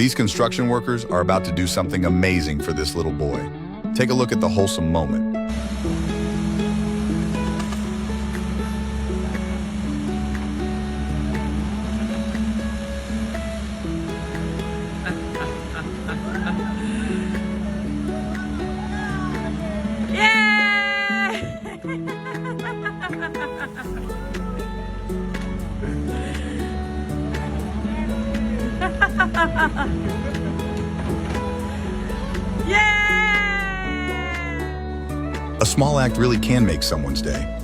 These construction workers are about to do something amazing for this little boy. Take a look at the wholesome moment. Yay! A small act really can make someone's day.